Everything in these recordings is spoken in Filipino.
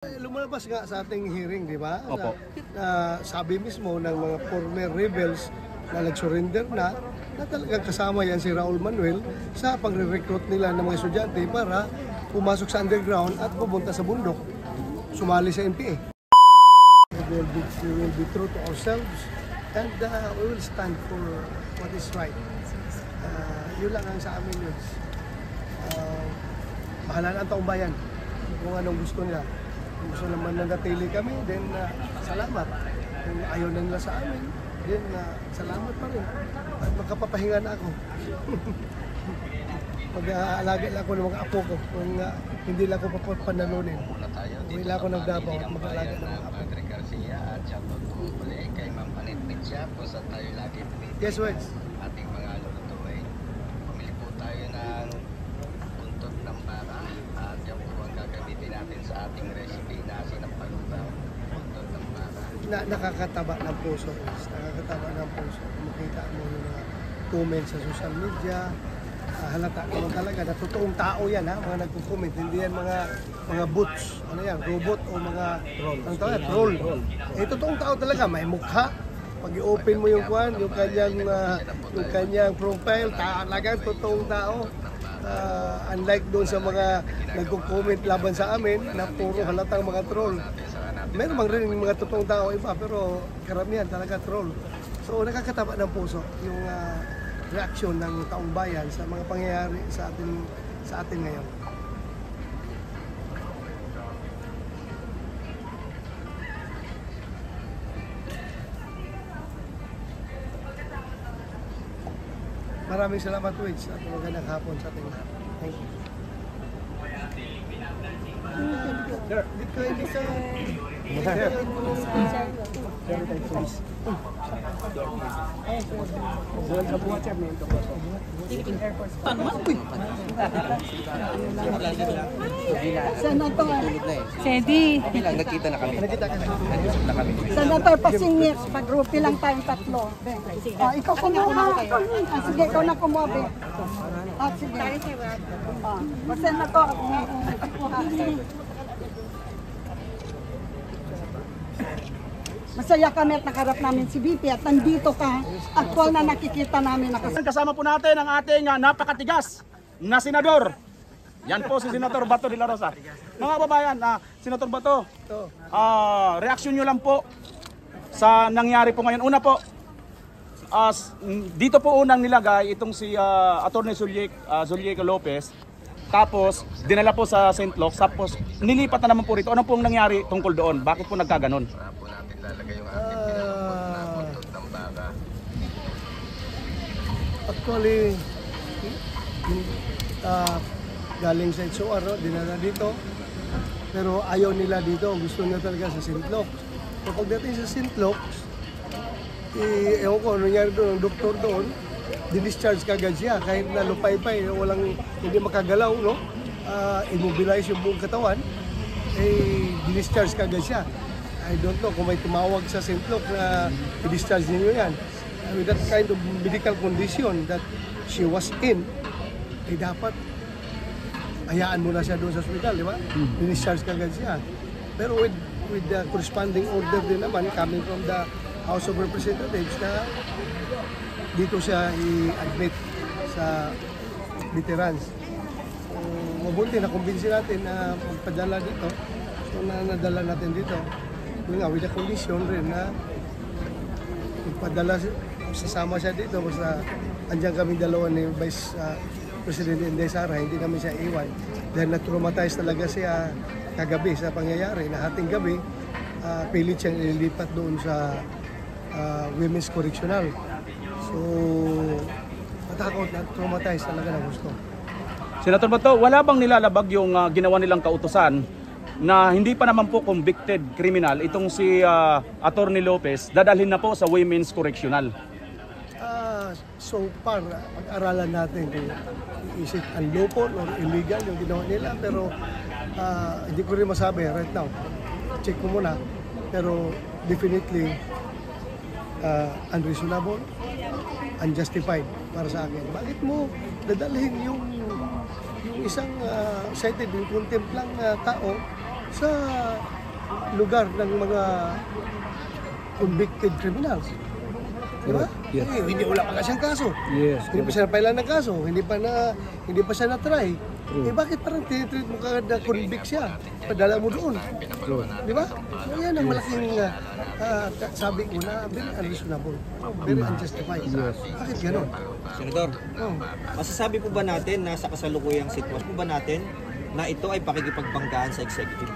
Lumalabas nga sa ating hearing, di ba? Opo. Sabi mismo ng mga former rebels na nag-surrender na talagang kasama yan si Raul Manuel sa pagre-recruit nila ng mga estudyante para pumasok sa underground at pumunta sa bundok, sumali sa NPA. We will be true to ourselves and we will stand for what is right. Yun lang ang sa amin yun. Bahala na ang taong bayan kung anong gusto nila. Kung gusto naman nanatili kami, then salamat. Kung ayaw na nila sa amin, then salamat pa rin. At magkapapahinga na ako. Mag-aalaga lang ako ng mga apo ko kung hindi lang ako papanalunin. Uwi lang ako ng Davao at mag-aalaga ng mga apo. Yes, Wes. Ating mga lulutuin. Pumili po tayo ng buntot ng baka at yan po ang gagamitin natin sa ating recipe na sinampalugaw. Buntot ng baka. Nakakataba ng puso. Nakakataba ng puso. Makita mo yung mga comments sa social media. Halata naman talaga na totoong tao yan, ha, mga nagko-comment, hindi yan mga bots, ano yan, robot o mga troll. Totoong tao talaga, may mukha. Pag i-open mo yung kwan, yung kanyang profile, talagang totoong tao. Unlike doon sa mga nagko-comment laban sa amin na puro halatang mga troll. Meron mang rin mga totoong tao iba, pero karamihan talaga troll. So nakakataba ng puso yung reaksyon ng taong bayan sa mga pangyayari sa atin ngayon. Maraming salamat, Wits, at magandang hapon sa ating lahat. Thank you. Sir, hindi ka... Sedi. Nagkita na kami. Senator Pasingit, pag-grupi lang tayong tatlo. Ikaw kumuha. Sige, ikaw na kumuha. Sige. Senator, masaya kami at nakarap namin si BP at nandito ka. Actual na nakikita namin. Kasama po natin ang ating napakatigas na senador. Yan po si Senator Bato de la Rosa. Mga kababayan, Senator Bato, reaksyon nyo lang po sa nangyari po ngayon. Una po, dito po unang nilagay itong si Atty. Zulyeco Lopez. Tapos, dinala po sa St. Luke's. Tapos, nilipat na naman po rito. Ano pong nangyari tungkol doon? Bakit po nagkaganon? Po natin lalagay yung ating buntot ng baka. Actually, galing sa Itsuar, dinala dito. Pero ayaw nila dito. Gusto nila talaga sa St. Luke's. So pagdating sa St. Luke's, ewan ko, ano nangyari doon, ang doktor doon, discharge kagad siya kahit na lupay-pay, hindi makagalaw, no? Immobilize yung buong katawan, discharge kagad siya. I don't know kung may tumawag sa St. Luke na i-discharge ninyo yan. With that kind of medical condition that she was in, dapat hayaan mo na siya doon sa hospital, di ba? I-discharge kagad siya. Pero with the corresponding order din naman coming from the House of Representatives na dito siya i-admit sa veterans. So, mabuti na kumbinsi natin na magpadala dito. So, nadala natin dito. Yun nga, with the condition rin na magpadala, sasama siya dito. Basta andyan kami dalawa ni Vice President Inday Sara, hindi kami siya iwan. Dahil na-traumatize talaga siya kagabi sa pangyayari. Na ating gabi, pilit siyang ililipat doon sa Women's Correctional. So, matakot na traumatized talaga na gusto. Senator Bato, wala bang nilalabag yung ginawa nilang kautusan na hindi pa naman po convicted criminal itong si Atty. Lopez, dadalhin na po sa Women's Correctional? So far, pag-aralan natin kung is it unlawful or illegal yung ginawa nila, pero hindi ko rin masabi right now. Check ko muna, pero definitely unreasonable, unjustified para sa akin. Bakit mo dadalhin yung isang cited in contempt lang tao sa lugar ng mga convicted criminals. Di ba? Yes. Eh, hindi wala pa siyang kaso. Yes. Hindi pa siya napailan ng kaso, hindi pa siya na-try. Eh bakit parang tinitreat mo kagad na convict siya? Padala mo doon. Di ba? So yan ang malaking sabi ko na very unreasonable, very unjustified. Bakit gano'n? Senador, Oh. masasabi po ba natin na sa kasalukuyang sitwasyon po ba natin na ito ay pakikipagbanggaan sa executive?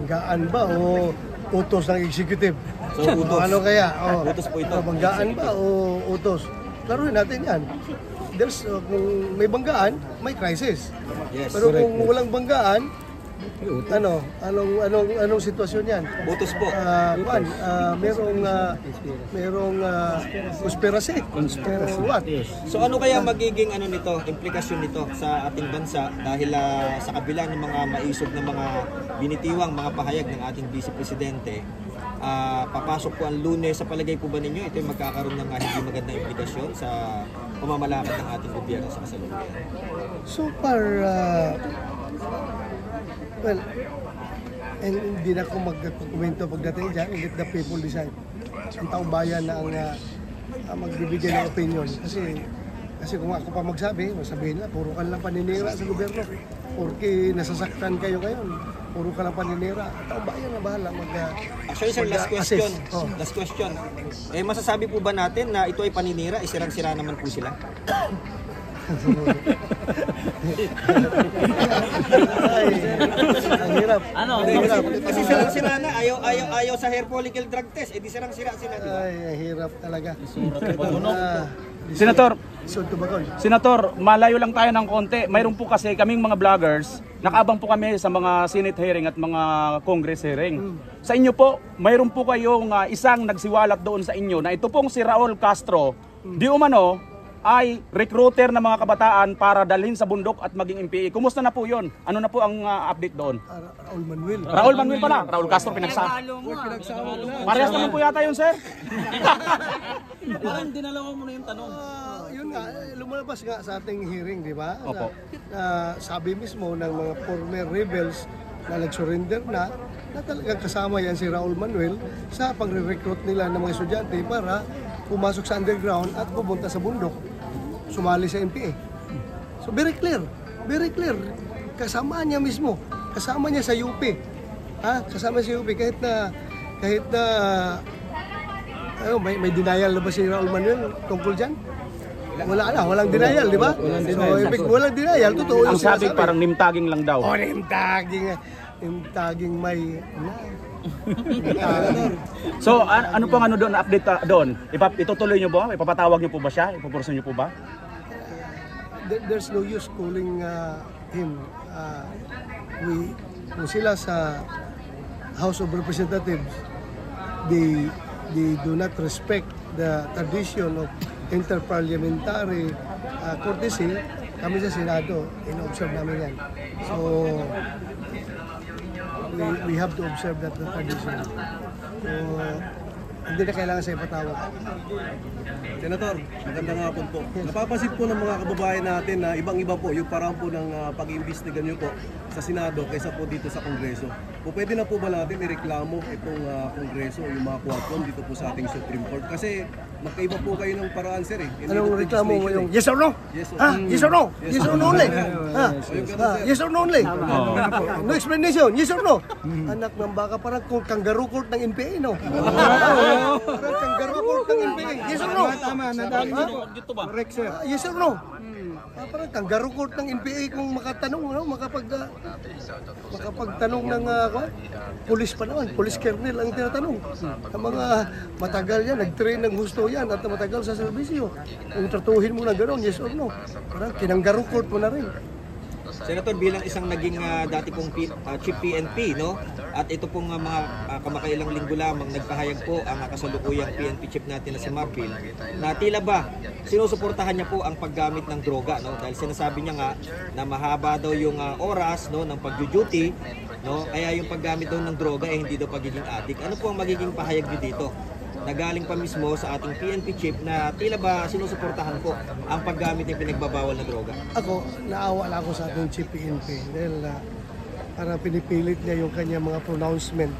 Banggaan ba o utos ng executive? So, utos. Ano kaya? Oh. Utos po ito. Banggaan ba o utos? Laruin natin yan. Kung may banggaan, may crisis. Yes. Pero kung walang banggaan, anong sitwasyon yan? Utos po. Merong conspiracy. What? So ano kaya magiging nito, implikasyon nito sa ating bansa dahil sa kabila ng mga maisog na mga binitiwang mga pahayag ng ating Vice Presidente, papasok po ang Lunes, sa palagay po ba ninyo ito ay magkakaroon ng hindi magandang implikasyon sa pamamalakad ng ating gobyerno sa kasalukuyan? So far, well, and hindi na ako magkomento pagdating dyan, let the people decide. Ang taong bayan na ang magbibigay ng opinion. Kasi kung ako pa magsabi, sabihin nila, puro ka lang paninira sa gobyerno. Porque nasasaktan kayo ngayon, puro ka lang paninira. Ang taong bayan na bahala Actually sir, last question. mag-assess. Oh. Last question. Masasabi po ba natin na ito ay paninira, sirang-sira naman po sila? Ay, ang hirap. Ang hirap. Kasi sirang-sira na, ayaw sa hair follicle drug test, di sirang-sira sila, di ba? Ay, ang hirap talaga. Senator, malayo lang tayo ng konti. Mayroon po kasi kaming mga vloggers, nakaabang po kami sa mga Senate hearing at mga Congress hearing. Sa inyo po, mayroon po kayong isang nagsiwalat doon sa inyo na ito pong si Raul Castro, di umano, ay recruiter ng mga kabataan para dalhin sa bundok at maging MPA. Kumusta na po yon? Ano na po ang update doon? Raul Manuel. Raul Manuel pala. Raul Castro pinagsama. Parehas naman po yata yun, sir. Parang dinalawa mo na yung tanong. Yun nga, lumalabas nga sa ating hearing, di ba? Opo. Sabi mismo ng mga former rebels na nag-surrender na talagang kasama yan si Raul Manuel sa pagre-recruit nila ng mga estudyante para pumasok sa underground at pumunta sa bundok, sumali sa NPA. So very clear, kasama niya mismo, kasama niya sa UP. Kasama sa UP kahit na may denial na ba si Raul Manuel tungkol diyan? Walang denial, di ba? So, walang denial, totoo Ang yung sabi sinasabi. parang nimtaging lang daw. Oh, nimtaging may... So ano pong doon, update doon? Itutuloy niyo ba? Ipapatawag niyo po ba siya? Ipupurso niyo po ba? There's no use calling him. Kung sila sa House of Representatives, they do not respect the tradition of interparliamentary courtesy. Kami sa Senado, in-observe namin yan. So, we have to observe that tradition. So, hindi na kailangan sa ipatawag. Senator, magandang hapon po. Napapansin po ng mga kababayan natin na ibang-iba po yung parang po ng pag-iimbestiga nyo po sa Senado kaysa po dito sa Kongreso. Po pwede na po ba natin ireklamo itong Kongreso, yung mga Quadcom dito po sa ating Supreme Court? Kasi magkaiba po kayo ng paraan, sir. Anong reklamo mo yung yes or no? Yes or Ha? Yes or no? Yes or no only? Yes or no only? No explanation, yes or no? Anak ng baka, parang kangaroo court ng NPA, no? Parang kangaroo court ng NPA. Yes or no? Tama, nadali Dito ba? correct, sir. Yes or no? Parang kangaroo court ng NPA kung makatanong, no? Makapagtanong ng police pa naman, police colonel ang tinatanong. Ang mga matagal yan, nag-train ng gusto yan at matagal sa serbisyo. Kung tratuhin mo na gano'n, yes or no? Parang kinangaroo court mo na rin. Senator, bilang isang naging dati pong chief PNP, no? At ito pong mga kamakailang linggo lamang nagpahayag po ang kasalukuyang PNP chief natin na si Marvin, na tila ba sinusuportahan niya po ang paggamit ng droga, no? Dahil sinasabi niya nga na mahaba daw yung oras, no, ng pag-duty, no? Kaya yung paggamit daw ng droga hindi daw pagiging addict. Ano po ang magiging pahayag niyo dito? Nagaling pa mismo sa ating PNP chief na tila ba sinusuportahan po ang paggamit ng pinagbabawal na droga? Ako, naawa lang ako sa ating chief PNP dahil Parang pinipilit niya yung kanya mga pronouncement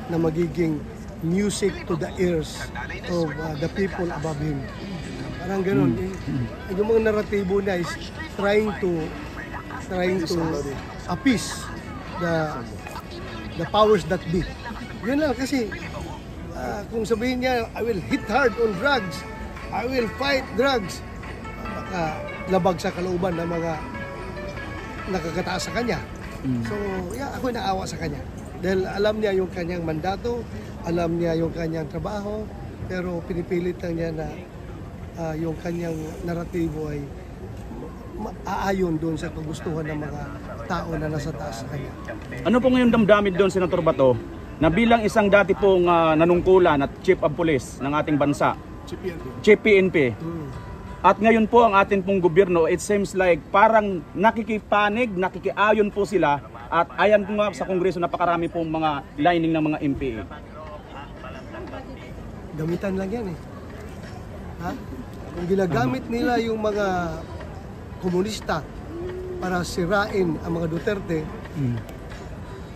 na magiging music to the ears of the people above him. Parang ganun. Yung mga naratibo niya is trying to appease the powers that be. Yun lang kasi kung sabihin niya, I will hit hard on drugs, I will fight drugs, baka labag sa kalooban ng mga nakakataas sa kanya. So, ako naawa sa kanya. Dahil alam niya yung kanyang mandato, alam niya yung kanyang trabaho, pero pinipilit lang niya na yung kanyang naratibo ay aayon doon sa kagustuhan ng mga tao na nasa taas sa kanya. Ano po ngayon damdamin doon, Senator Bato, na bilang isang dati pong nanungkulan at Chief of Police ng ating bansa, Chief PNP, at ngayon po ang ating pong gobyerno, it seems like parang nakikipanig, nakikiayon po sila, at ayan po nga sa Kongreso napakarami pong mga lining ng mga MPA. Gamitan lang yan eh. Ha? Kung ginagamit nila yung mga komunista para sirain ang mga Duterte,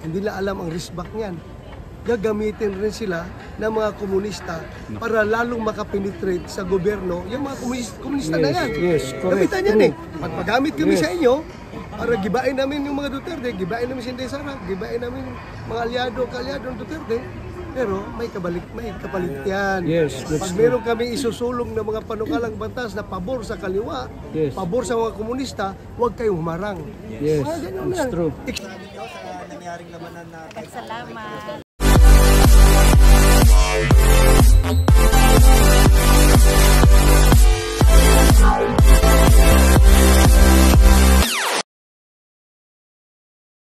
hindi nila alam ang risbak niyan. Gagamitin rin sila ng mga komunista para lalong makapenetrate sa gobyerno yung mga komunista na yan. Gamitan yan eh. Pagpagamit kami sa inyo, para gibain namin yung mga Duterte, gibain namin si Inday Sara, gibain namin mga kalyado ng Duterte, pero may kapalit yan. Pag meron kami isusulong ng mga panukalang batas na pabor sa kaliwa, pabor sa mga komunista, huwag kayong humarang. That's true. Salamat.